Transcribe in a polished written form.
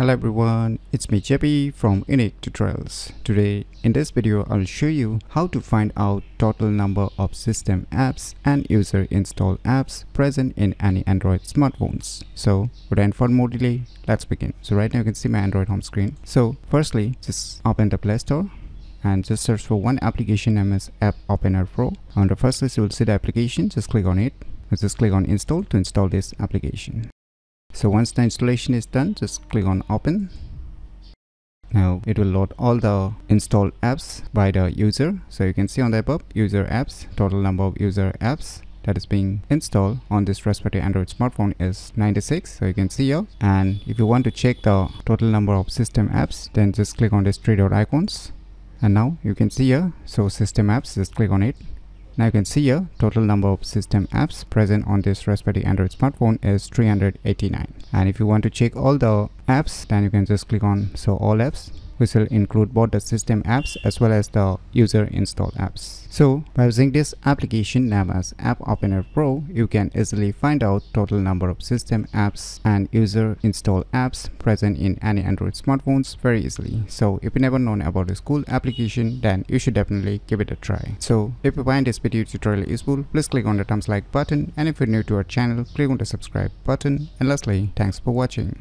Hello everyone, it's me JP from UniqueTutorials. Today in this video I'll show you how to find out total number of system apps and user installed apps present in any Android smartphones. So without further more delay, let's begin. So right now you can see my Android home screen. So firstly, just open the Play Store and just search for one application named as App Opener Pro. On the first list you will see the application, just click on it. Just click on install to install this application. So once the installation is done, just click on open. Now it will load all the installed apps by the user. So you can see on the above user apps, total number of user apps that is being installed on this respective Android smartphone is 96. So you can see here, and if you want to check the total number of system apps, then just click on these three dot icons, and now you can see here, so system apps, just click on it. Now you can see here total number of system apps present on this respective Android smartphone is 389. And if you want to check all the apps, then you can just click on show all apps, which will include both the system apps as well as the user installed apps. So by using this application named as App Opener Pro, you can easily find out total number of system apps and user installed apps present in any Android smartphones very easily. So if you never known about this cool application, then you should definitely give it a try. So if you find this video tutorial useful, please click on the thumbs like button, and if you're new to our channel, click on the subscribe button, and lastly, thanks for watching.